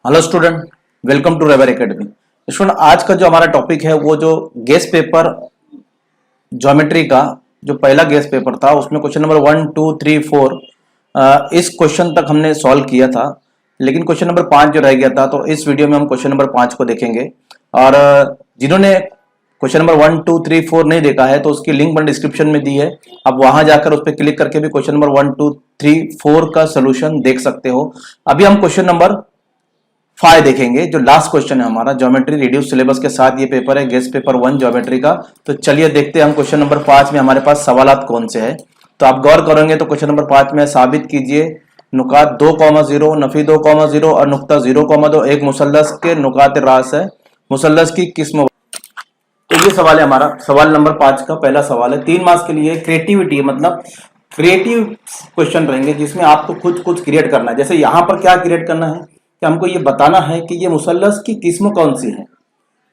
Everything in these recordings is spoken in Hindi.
हेलो स्टूडेंट, वेलकम टू रेवर एकेडमी। स्टूडेंट, आज का जो हमारा टॉपिक है वो जो गेस पेपर ज्योमेट्री का जो पहला गेस पेपर था उसमें क्वेश्चन नंबर 1, 2, 3, 4 इस क्वेश्चन तक हमने सॉल्व किया था, लेकिन क्वेश्चन नंबर 5 जो रह गया था, तो इस वीडियो में हम क्वेश्चन नंबर 5 को देखेंगे। और जिन्होंने क्वेश्चन नंबर 1, 2, 3, 4 नहीं देखा है तो उसकी लिंक मैंने डिस्क्रिप्शन में दी है, आप वहां जाकर उस पर क्लिक करके भी क्वेश्चन नंबर 1, 2, 3, 4 का सोल्यूशन देख सकते हो। अभी हम क्वेश्चन नंबर 5 देखेंगे, जो लास्ट क्वेश्चन है हमारा ज्योमेट्री रिड्यूस सिलेबस के साथ ये पेपर है, गेस पेपर 1 ज्योमेट्री का। तो चलिए देखते हैं हम क्वेश्चन नंबर 5 में हमारे पास सवालात कौन से हैं। तो आप गौर करेंगे तो क्वेश्चन नंबर 5 में साबित कीजिए नुकात 2,0, नफी 2,0 और नुक्ता 0,2 एक मुसल्लस के नुकात रास है, मुसल्लस की किस्म। तो ये सवाल है हमारा, सवाल नंबर 5 का पहला सवाल है। 3 मार्क्स के लिए क्रिएटिविटी मतलब क्रिएटिव क्वेश्चन रहेंगे जिसमें आपको खुद कुछ क्रिएट करना है। जैसे यहां पर क्या क्रिएट करना है कि हमको ये बताना है कि ये मुसल्लस की किस्म कौन सी है।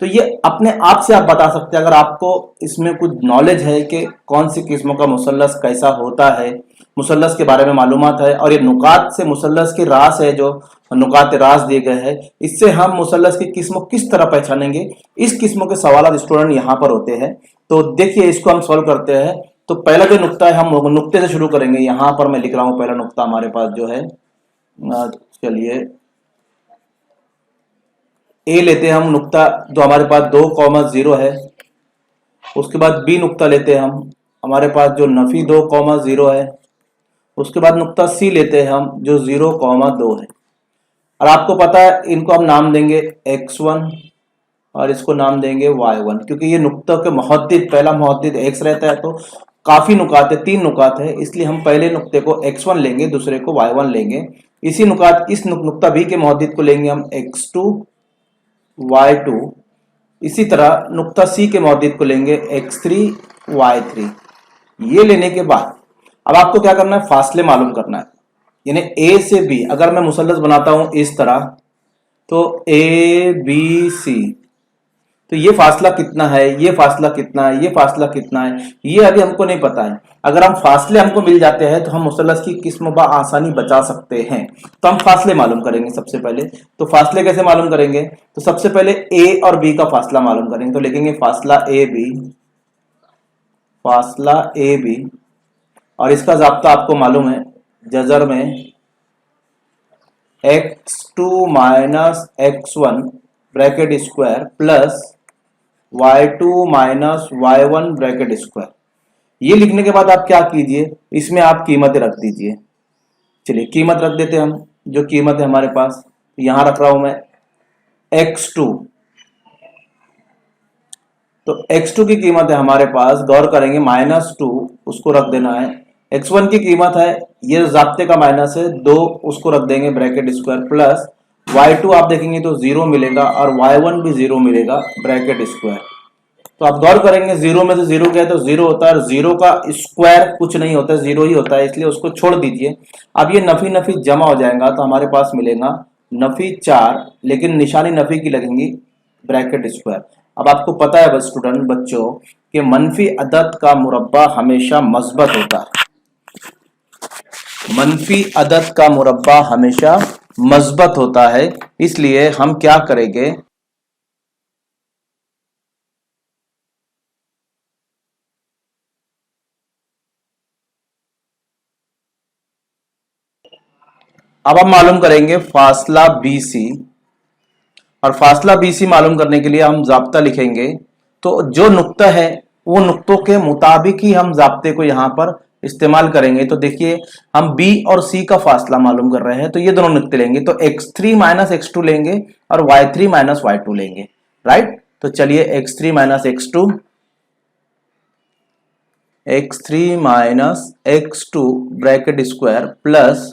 तो ये अपने आप से आप बता सकते हैं अगर आपको इसमें कुछ नॉलेज है कि कौन सी किस्मों का मुसल्लस कैसा होता है, मुसल्लस के बारे में मालूमात है। और ये नुकात से मुसल्लस की रास है, जो नुकात रास दिए गए हैं, इससे हम मुसल्लस की किस्म किस तरह पहचानेंगे। इस किस्मों के सवाल स्टूडेंट यहाँ पर होते हैं। तो देखिए इसको हम सॉल्व करते हैं। तो पहला जो नुक्ता है हम नुक्ते से शुरू करेंगे। यहाँ पर मैं लिख रहा हूँ पहला नुक्ता हमारे पास जो है, चलिए ए लेते हैं हम नुक्ता जो हमारे पास 2,0 है। उसके बाद बी नुक्ता लेते हैं हम, हमारे पास जो नफी 2,0 है। उसके बाद नुक्ता सी लेते हैं हम जो 0,2 है। और आपको पता है इनको हम नाम देंगे x1 और इसको नाम देंगे y1, क्योंकि ये नुक्ता के मुहद्दिद, पहला मुहद्दिद x रहता है। तो काफी नुकात है, 3 नुकात है, इसलिए हम पहले नुक्ते को x1 लेंगे, दूसरे को y1 लेंगे। इसी नुकात इस नुक्ता बी के मुहद्दिद को लेंगे हम x2 y2। इसी तरह नुक्ता सी के मुहद्दिद को लेंगे x3 y3। ये लेने के बाद अब आपको क्या करना है, फासले मालूम करना है। यानी ए से बी अगर मैं मुसल्लस बनाता हूं इस तरह, तो ए बी सी, तो ये फासला कितना है, ये फासला कितना है, ये फासला कितना है, ये अभी हमको नहीं पता है। अगर हम फासले हमको मिल जाते हैं तो हम मुसल्लस की किस्म आसानी बचा सकते हैं। तो हम फासले मालूम करेंगे सबसे पहले। तो फासले कैसे मालूम करेंगे, तो सबसे पहले ए और बी का फासला मालूम करेंगे। तो लिखेंगे फासला ए बी, फासला ए बी। और इसका ज़ाब्ता आपको मालूम है, जजर में x2 minus x1 bracket square plus y2 minus y1 bracket square. ये लिखने के बाद आप क्या कीजिए, इसमें आप कीमतें रख दीजिए। चलिए कीमत रख देते हैं हम, जो कीमत है हमारे पास यहां रख रहा हूं मैं x2। तो x2 की कीमत है हमारे पास, गौर करेंगे -2 उसको रख देना है। x1 की कीमत है, ये ज़ाब्ते का माइनस है 2, उसको रख देंगे ब्रैकेट स्क्वायर प्लस y2 आप देखेंगे तो 0 मिलेगा और y1 भी 0 मिलेगा ब्रैकेट स्क्वायर। तो आप गौर करेंगे 0 में से 0 गया तो 0 होता है, और 0 का स्क्वायर कुछ नहीं होता है, 0 ही होता है, इसलिए उसको छोड़ दीजिए। अब ये नफी नफी जमा हो जाएगा तो हमारे पास मिलेगा नफी 4, लेकिन निशानी नफी की लगेंगी ब्रैकेट स्क्वायर। अब आपको पता है बस स्टूडेंट बच्चों कि मनफी अदद का मुरब्बा हमेशा मस्बत होता है। मनफी अदद का मुरब्बा हमेशा मस्बत होता है, इसलिए हम क्या करेंगे, अब हम मालूम करेंगे फासला BC। और फासला BC मालूम करने के लिए हम जाब्ता लिखेंगे। तो जो नुक्ता है वो नुक्तों के मुताबिक ही हम जाब्ते को यहां पर इस्तेमाल करेंगे। तो देखिए हम B और C का फासला मालूम कर रहे हैं, तो ये दोनों नुक्ते लेंगे, तो x3 माइनस x2 लेंगे और y3 माइनस y2 लेंगे, राइट। तो चलिए x3 minus x2, x3 minus x2 bracket square plus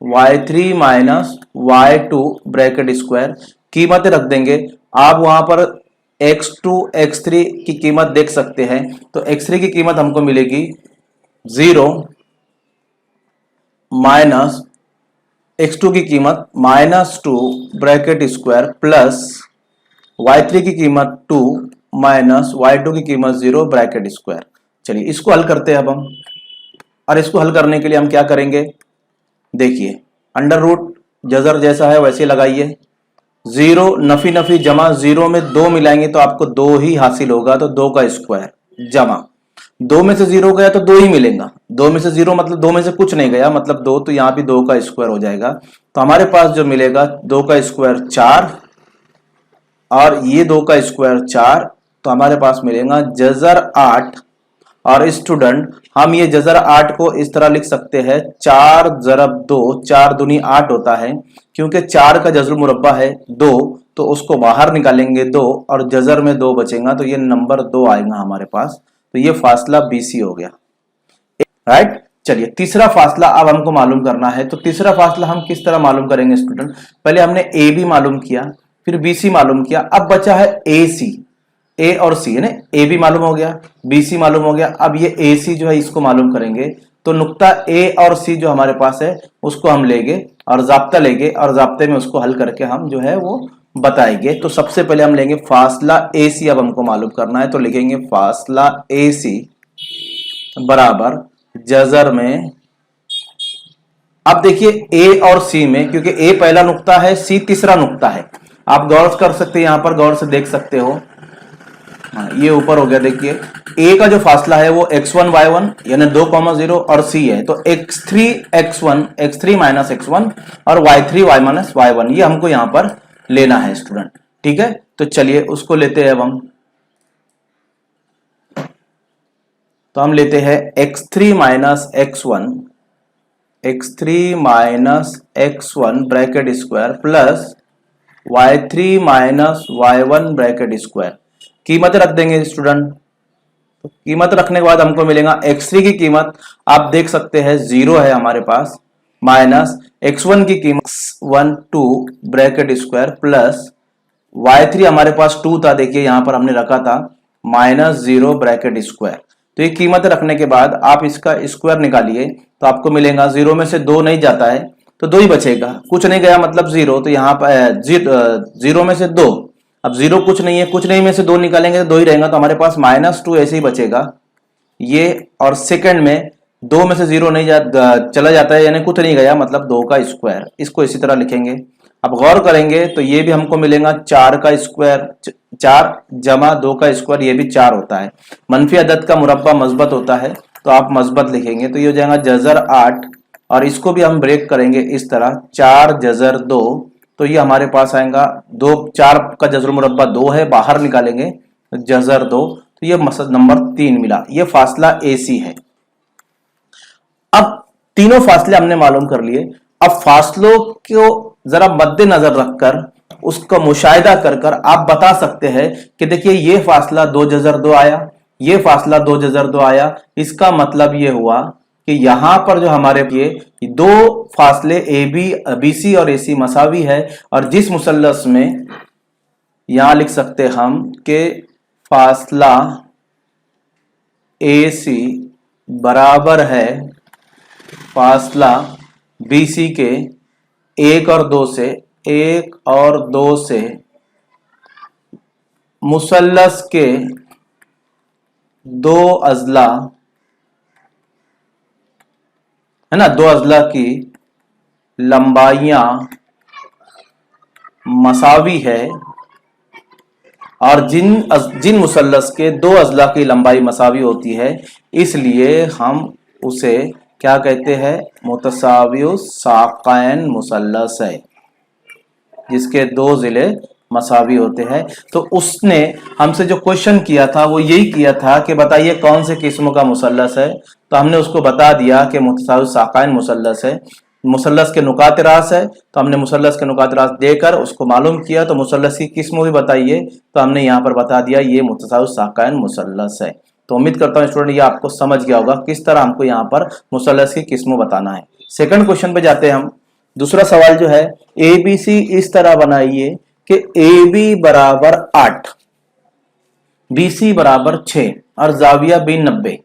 y3 minus y2 bracket square. कीमतें रख देंगे। आप वहां पर x2 x3 की कीमत देख सकते हैं। तो x3 की कीमत हमको मिलेगी 0 माइनस x2 की कीमत -2 ब्रैकेट स्क्वायर प्लस y3 की कीमत 2 माइनस y2 की कीमत 0 ब्रैकेट स्क्वायर। चलिए इसको हल करते हैं अब हम। और इसको हल करने के लिए हम क्या करेंगे, देखिए अंडर रूट जजर जैसा है वैसे लगाइए, जीरो नफी नफी जमा, जीरो में दो मिलाएंगे तो आपको दो ही हासिल होगा, तो दो का स्क्वायर जमा, दो में से जीरो गया तो दो ही मिलेगा, दो में से जीरो मतलब दो में से कुछ नहीं गया मतलब दो, तो यहां भी दो का स्क्वायर हो जाएगा। तो हमारे पास जो मिलेगा दो का स्क्वायर चार और ये दो का स्क्वायर चार, तो हमारे पास मिलेगा जजर आठ। और स्टूडेंट हम ये जजर आठ को इस तरह लिख सकते हैं, चार जरब दो, चार दूनी आठ होता है, क्योंकि चार का जजर मुरब्बा है दो, तो उसको बाहर निकालेंगे दो और जजर में दो बचेगा, तो ये नंबर दो आएगा हमारे पास। तो ये फासला BC हो गया, राइट। चलिए तीसरा फासला अब हमको मालूम करना है। तो तीसरा फासला हम किस तरह मालूम करेंगे स्टूडेंट, पहले हमने AB मालूम किया, फिर BC मालूम किया, अब बचा है AC, A और C है ना, AB मालूम हो गया, BC मालूम हो गया, अब ये AC जो है इसको मालूम करेंगे। तो नुक्ता A और C जो हमारे पास है उसको हम लेंगे और जाब्ता लेंगे और जाब्ते में उसको हल करके हम जो है वो बताएंगे। तो सबसे पहले हम लेंगे फासला AC, अब हमको मालूम करना है, तो लिखेंगे फासला AC बराबर जजर में, अब देखिए A और C में, क्योंकि A पहला नुक्ता है, C तीसरा नुक्ता है, आप गौर कर सकते हैं, यहां पर गौर से देख सकते हो, ये ऊपर हो गया। देखिए A का जो फासला है वो x1 y1 यानी 2,0 और C है, तो x3 x1 x3 minus x1 और y3 y माइनस y1, ये हमको यहां पर लेना है स्टूडेंट, ठीक है। तो चलिए उसको लेते हैं अब हम, तो हम लेते हैं x3 minus x1, x3 minus x1 bracket square plus y3 minus y1 bracket square, कीमत रख देंगे स्टूडेंट। तो कीमत रखने के बाद हमको मिलेगा x3 की कीमत आप देख सकते हैं जीरो है हमारे पास, माइनस x1 की कीमत 1 2 ब्रैकेट स्क्वायर प्लस y3 हमारे पास 2 था, देखिए यहां पर हमने रखा था माइनस 0 ब्रैकेट स्क्वायर। तो ये कीमत रखने के बाद आप इसका स्क्वायर निकालिए तो आपको मिलेगा, जीरो में से दो नहीं जाता है तो दो ही बचेगा, कुछ नहीं गया मतलब जीरो, तो यहाँ पर जीरो में से दो, अब जीरो कुछ नहीं है, कुछ नहीं में से दो निकालेंगे तो दो ही रहेगा, तो हमारे पास -2 ऐसे ही बचेगा ये। और सेकंड में दो में से जीरो नहीं चला जाता है यानी कुछ नहीं गया मतलब दो का स्क्वायर, इसको इसी तरह लिखेंगे। अब गौर करेंगे तो ये भी हमको मिलेगा चार का स्क्वायर, चार जमा दो का स्क्वायर, ये भी चार होता है, मनफी अदद का मुरब्बा मस्बत होता है तो आप मस्बत लिखेंगे, तो ये हो जाएगा जजर 8 और इसको भी हम ब्रेक करेंगे इस तरह, चार जजर दो, तो ये हमारे पास आएगा दो, चार का जजर मुरब्बा दो है, बाहर निकालेंगे जजर दो, तो ये मसद नंबर 3 मिला, ये फासला AC है। अब तीनों फासले हमने मालूम कर लिए, अब फासलों को जरा मद्देनजर रखकर उसका मुशाहिदा कर कर आप बता सकते हैं कि देखिए ये फासला 2 जजर 2 आया, ये फासला 2 जजर 2 आया, इसका मतलब ये हुआ कि यहां पर जो हमारे ये दो फासले BC और AC मसावी है, और जिस मुसल्लस में यहां लिख सकते हम कि फासला AC बराबर है फासला BC के 1 और 2 से, 1 और 2 से मुसल्लस के दो अजला है ना, दो अजला की लंबाइयां मसावी है, और जिन मुसल्लस के दो अजला की लंबाई मसावी होती है इसलिए हम उसे क्या कहते हैं, मुतसावियु साक़ैन मुसल्लस है, जिसके दो जिले मसावी होते हैं। तो उसने हमसे जो क्वेश्चन किया था वो यही किया था कि बताइए कौन से किस्म का मुसल्लस है, तो हमने उसको बता दिया कि मुतसावियु साक़ैन मुसल्लस है, मुसल्लस के नुकात रास है, तो हमने मुसल्लस के नुकात रास देकर उसको मालूम किया, तो मुसल्लस की किस्म भी बताइए, तो हमने यहाँ पर बता दिया ये मुतसावियु साक़ैन मुसल्लस है। तो उम्मीद करता हूँ स्टूडेंट ये आपको समझ गया होगा किस तरह हमको यहाँ पर मुसल्लस की किस्म बताना है। सेकंड क्वेश्चन पे जाते हैं हम। दूसरा सवाल जो है, ABC इस तरह बनाइए कि AB बराबर 8, BC बराबर 6 और जाविया B 90।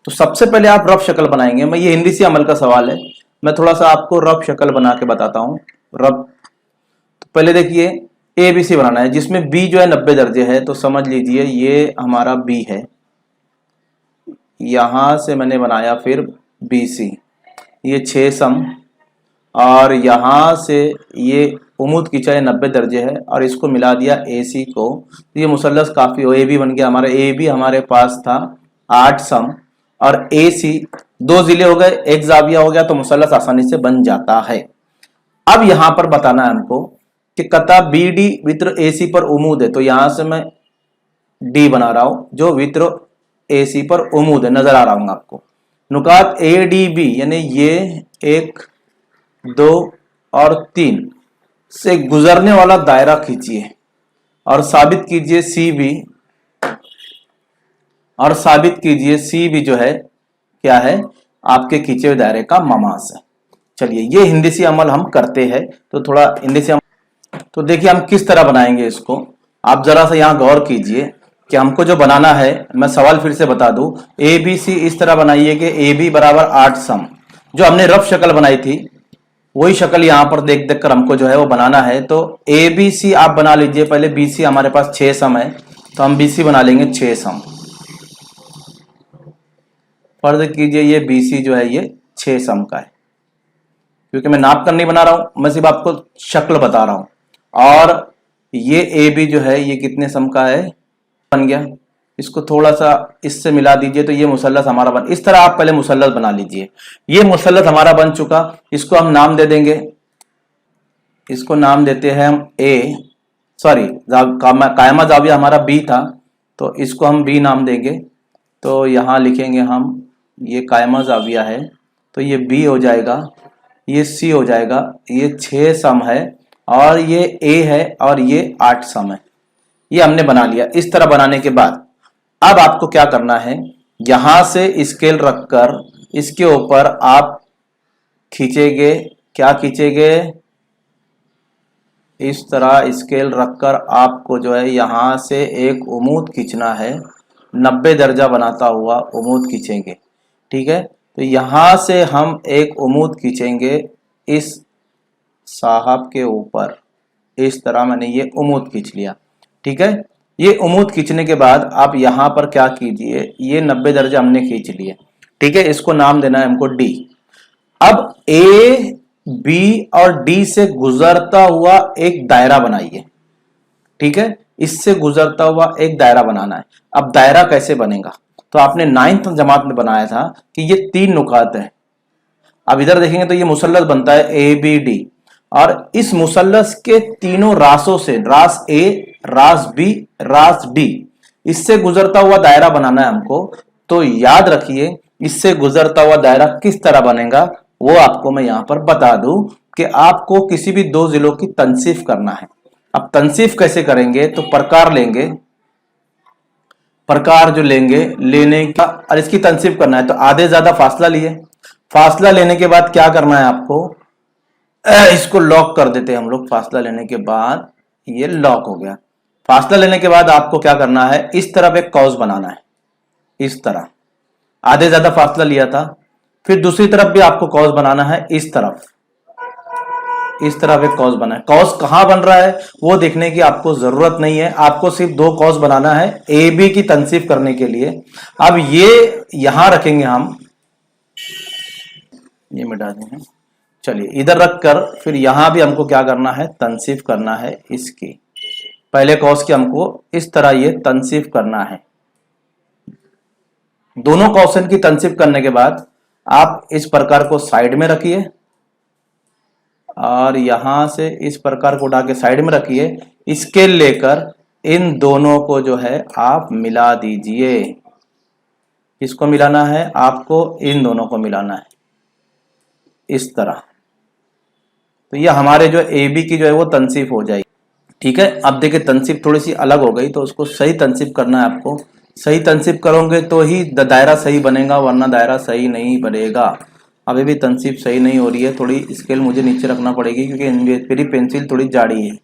तो सबसे पहले आप रफ शक्ल बनाएंगे, मैं ये हिंदी से अमल का सवाल है, मैं थोड़ा सा आपको रफ शक्ल बना के बताता हूँ। रफ तो पहले देखिए ABC बनाना है जिसमें B जो है 90 दर्जे है, तो समझ लीजिए ये हमारा B है, यहां से मैंने बनाया फिर BC, ये 6 सम, और यहां से ये उमूद खींचा है 90 दर्जे है और इसको मिला दिया AC को, तो ये मुसल्लस काफी हो, AB बन गया हमारा। AB हमारे पास था 8 सम और AC 2 जिले हो गए, एक जाविया हो गया, तो मुसल्लस आसानी से बन जाता है। अब यहां पर बताना है हमको कि कता BD वित्र AC पर उमूद है, तो यहां से मैं D बना रहा हूं जो वित्र AC पर उमूद है, नजर आ रहा हूं आपको। नुकात ADB यानी ये 1, 2 और 3 से गुजरने वाला दायरा खींचिए और साबित कीजिए CB जो है क्या है, आपके खींचे हुए दायरे का ममास है। चलिए ये हिंदी से अमल हम करते हैं, तो थोड़ा हिंदी से तो देखिए हम किस तरह बनाएंगे इसको। आप जरा सा यहाँ गौर कीजिए कि हमको जो बनाना है, मैं सवाल फिर से बता दूं, ABC इस तरह बनाइए कि AB बराबर 8 सम, जो हमने रफ शक्ल बनाई थी वही शक्ल यहां पर देख देख कर हमको जो है वो बनाना है। तो ABC आप बना लीजिए पहले, BC हमारे पास 6 सम है तो हम BC बना लेंगे 6 सम। फर्ज कीजिए ये BC जो है ये 6 सम का है, क्योंकि मैं नाप कर नहीं बना रहा हूं, मैं सिर्फ आपको शक्ल बता रहा हूं। और ये AB जो है ये कितने सम का है, बन गया। इसको थोड़ा सा इससे मिला दीजिए तो ये मुसल्लस हमारा बन, इस तरह आप पहले मुसल्लस बना लीजिए। ये मुसल्लस हमारा बन चुका, इसको हम नाम दे देंगे, इसको नाम देते हैं हम कायमा जाविया हमारा B था तो इसको हम B नाम देंगे। तो यहां लिखेंगे हम, ये कायमा जाविया है तो ये B हो जाएगा, ये C हो जाएगा, ये 6 सम है और ये A है और ये 8 सम है। ये हमने बना लिया। इस तरह बनाने के बाद अब आपको क्या करना है, यहां से स्केल रखकर इसके ऊपर आप खींचेंगे, क्या खींचेंगे, इस तरह स्केल रखकर आपको जो है यहां से एक उमूद खींचना है, 90 दर्जा बनाता हुआ उमूद खींचेंगे। ठीक है, तो यहां से हम एक उमूद खींचेंगे इस साहब के ऊपर, इस तरह मैंने ये उमूद खींच लिया। ठीक है, ये उमूद खींचने के बाद आप यहां पर क्या कीजिए, ये 90 दर्जा हमने खींच लिए। ठीक है, इसको नाम देना है हमको D। अब A, B और D से गुजरता हुआ एक दायरा बनाइए। ठीक है, इससे गुजरता हुआ एक दायरा बनाना है। अब दायरा कैसे बनेगा, तो आपने 9th जमात में बनाया था कि ये 3 नुकात है। अब इधर देखेंगे तो ये मुसल्लस बनता है ABD, और इस मुसल्लस के तीनों रासों से, रास A, रास B, रास D, इससे गुजरता हुआ दायरा बनाना है हमको। तो याद रखिए इससे गुजरता हुआ दायरा किस तरह बनेगा वो आपको मैं यहां पर बता दूं कि आपको किसी भी 2 जिलों की तनसीफ करना है। अब तनसीफ कैसे करेंगे, तो प्रकार लेंगे, प्रकार जो लेंगे, लेने का और इसकी तनसीफ करना है। तो आधे ज्यादा फासला लिए, फासला लेने के बाद क्या करना है आपको, इसको लॉक कर देते हैं हम लोग। फासला लेने के बाद ये लॉक हो गया। फासला लेने के बाद आपको क्या करना है, इस तरफ एक कॉज बनाना है, इस तरह आधे ज्यादा फासला लिया था। फिर दूसरी तरफ भी आपको कॉज बनाना है, इस तरफ, इस तरफ एक कॉज बना है। कॉज कहां बन रहा है वो देखने की आपको जरूरत नहीं है, आपको सिर्फ 2 कॉज बनाना है AB की तनसीफ करने के लिए। अब ये यहां रखेंगे हम, ये मिटा देंगे। चलिए इधर रखकर फिर यहां भी हमको क्या करना है, तनसीफ करना है इसकी। पहले कॉस की हमको इस तरह ये तनसीफ करना है। दोनों क्वेश्चन की तनसीफ करने के बाद आप इस प्रकार को साइड में रखिए और यहां से इस प्रकार को उठा के साइड में रखिए। स्केल लेकर इन दोनों को जो है आप मिला दीजिए। किसको मिलाना है, आपको इन दोनों को मिलाना है इस तरह। तो ये हमारे जो AB की जो है वो तनसीफ हो जाएगी। ठीक है, अब देखिए तनसीफ थोड़ी सी अलग हो गई तो उसको सही तनसीफ करना है आपको। सही तनसीफ करोगे तो ही दायरा सही बनेगा, वरना दायरा सही नहीं बनेगा। अभी भी तनसीफ सही नहीं हो रही है, थोड़ी स्केल मुझे नीचे रखना पड़ेगी क्योंकि मेरी पेंसिल थोड़ी जाड़ी है।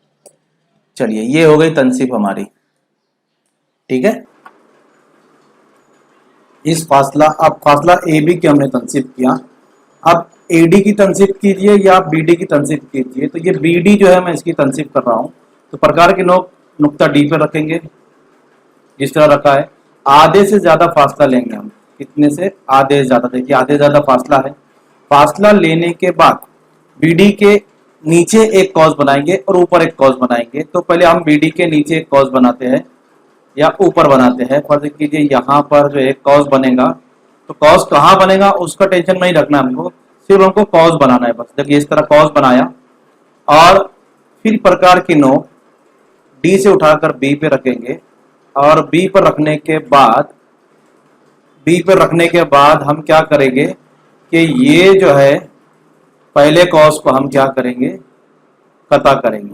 चलिए ये हो गई तनसीफ हमारी। ठीक है, इस फासला, अब फासला AB की हमने तनसीफ किया। अब AD की तनसीफ कीजिए या BD की तनसीफ कीजिए। तो ये BD जो है मैं इसकी तनसीफ कर रहा हूं। तो प्रकार के नुक्ता D पे रखेंगे जिस तरह रखा है। आधे से ज्यादा फासला लेंगे हम, कितने से आधे से ज्यादा। देखिए आधे से ज्यादा फासला है। फासला लेने के बाद बीडी के नीचे एक कॉस बनाएंगे और ऊपर एक कॉस बनाएंगे। तो पहले हम बीडी के नीचे एक कॉस बनाते हैं या ऊपर बनाते हैं। फर्ज कीजिए यहाँ पर जो एक कॉस बनेगा, तो कॉस कहाँ बनेगा उसका टेंशन नहीं रखना हमको, सिर्फ हमको कॉस बनाना है बस। देखिए इस तरह कॉस बनाया और फिर प्रकार की नोक डी से उठाकर बी पे रखेंगे और बी पर रखने के बाद हम क्या करेंगे कि ये जो है पहले कॉस को हम क्या करेंगे, कता करेंगे।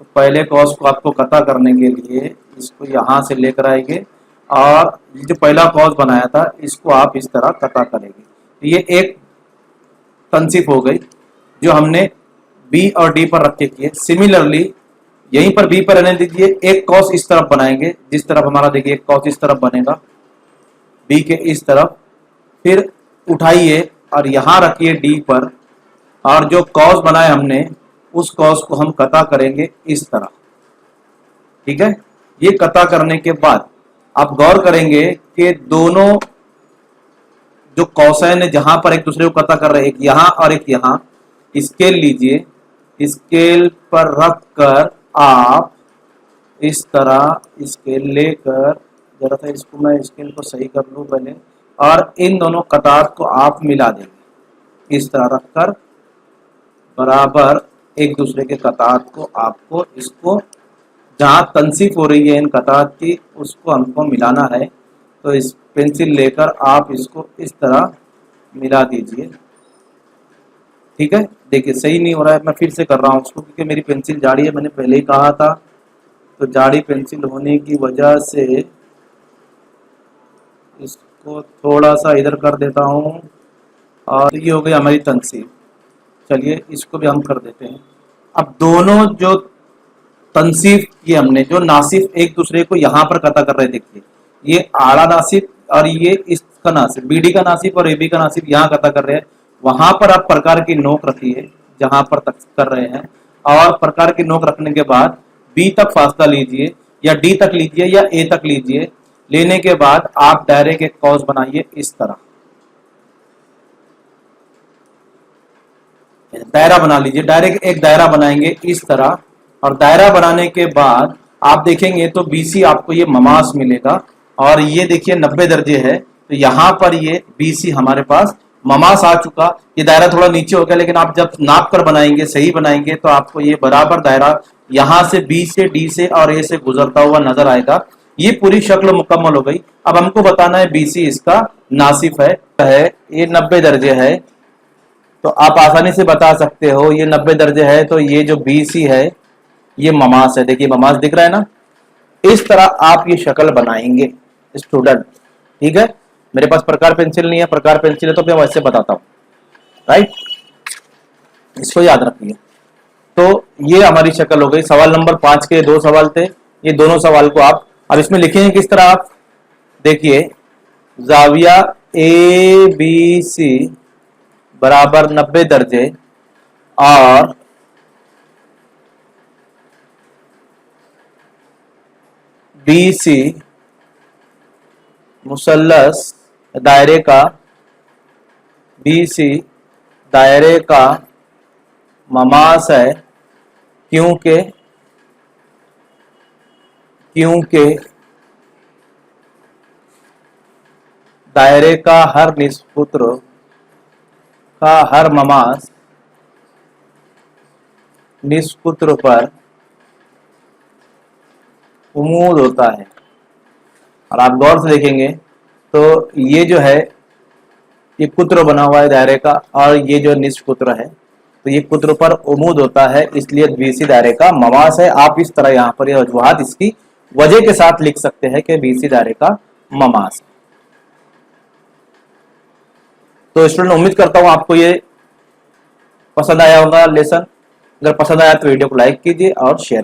तो पहले कॉस को आपको कता करने के लिए इसको यहां से लेकर आएंगे और ये जो पहला कॉस बनाया था इसको आप इस तरह कता करेंगे। तो ये एक तनसीफ हो गई जो हमने बी और डी पर रख के किए। सिमिलरली यहीं पर बी पर रहने दीजिए, एक कॉस इस तरफ बनाएंगे, जिस तरफ हमारा देखिए एक कॉस इस तरफ बनेगा बी के इस तरफ, फिर उठाइए और यहां रखिए डी पर, और जो कॉस बनाए हमने उस कॉस को हम कता करेंगे इस तरह। ठीक है, ये कता करने के बाद आप गौर करेंगे कि दोनों जो कौसैन है जहां पर एक दूसरे को कता कर रहे हैं, एक यहां और एक यहां, स्केल लीजिए, स्केल पर रखकर आप इस तरह स्केल लेकर, जरा सा इसको मैं स्केल को सही कर लूं पहले, और इन दोनों कतार को आप मिला देंगे इस तरह रखकर बराबर एक दूसरे के कतार को। आपको इसको जहां तनसीफ हो रही है इन कतार की उसको हमको मिलाना है। तो इस पेंसिल लेकर आप इसको इस तरह मिला दीजिए। ठीक है, देखिए सही नहीं हो रहा है, मैं फिर से कर रहा हूँ उसको, क्योंकि मेरी पेंसिल जाड़ी है, मैंने पहले ही कहा था। तो जाड़ी पेंसिल होने की वजह से इसको थोड़ा सा इधर कर देता हूँ और ये हो गई हमारी तनसीब। चलिए इसको भी हम कर देते हैं। अब दोनों जो तनसीफ किए हमने, जो नासिफ एक दूसरे को यहाँ पर कता कर रहे, देखिए ये आड़ा नासिफ और ये इसका नासिफ, बीडी का नासिफ और एबी का नासिफ यहाँ कता कर रहे हैं। वहां पर आप प्रकार की नोक रखिए जहां पर तक कर रहे हैं, और प्रकार की नोक रखने के बाद बी तक फासला लीजिए या डी तक लीजिए या ए तक लीजिए। लेने के बाद आप डायरेक्ट एक कॉस बनाइए इस तरह, दायरा बना लीजिए, डायरेक्ट एक दायरा बनाएंगे इस तरह। और दायरा बनाने के बाद आप देखेंगे तो बीसी आपको ये ममास मिलेगा, और ये देखिए 90 दर्जे है, तो यहाँ पर ये बीसी हमारे पास ममास आ चुका। ये दायरा थोड़ा नीचे हो गया, लेकिन आप जब नाप कर बनाएंगे, सही बनाएंगे, तो आपको ये बराबर दायरा यहाँ से बी से डी से और ए से गुजरता हुआ नजर आएगा। ये पूरी शक्ल मुकम्मल हो गई। अब हमको बताना है बीसी इसका नासिफ है, ये 90 दर्जे है। तो आप आसानी से बता सकते हो ये 90 दर्जे है, तो ये जो बीसी है ये ममास है। देखिए ममास दिख रहा है ना, इस तरह आप ये शक्ल बनाएंगे स्टूडेंट। ठीक है, मेरे पास प्रकार पेंसिल नहीं है, प्रकार पेंसिल है तो मैं वैसे बताता हूँ। राइट, इसको याद रखिए। तो ये हमारी शक्ल हो गई। सवाल नंबर 5 के 2 सवाल थे, ये दोनों सवाल को आप अब इसमें लिखेंगे किस तरह। आप देखिए जाविया ए बी सी बराबर 90 दर्जे और बी सी मुसल्लस दायरे का, बी सी दायरे का ममास है, क्योंकि दायरे का हर निष्पुत्र का हर ममास निष्पुत्र पर उमूद होता है। और आप गौर से देखेंगे तो ये जो है ये कुत्र बना हुआ है दायरे का, और ये जो निष्पुत्र है तो ये कुत्र पर उमूद होता है, इसलिए बीसी दायरे का ममास है। आप इस तरह यहाँ पर ये वजूहात इसकी वजह के साथ लिख सकते हैं कि बीसी दायरे का ममास। तो स्टूडेंट उम्मीद करता हूं आपको ये पसंद आया होगा लेसन। अगर पसंद आया तो वीडियो को लाइक कीजिए और शेयर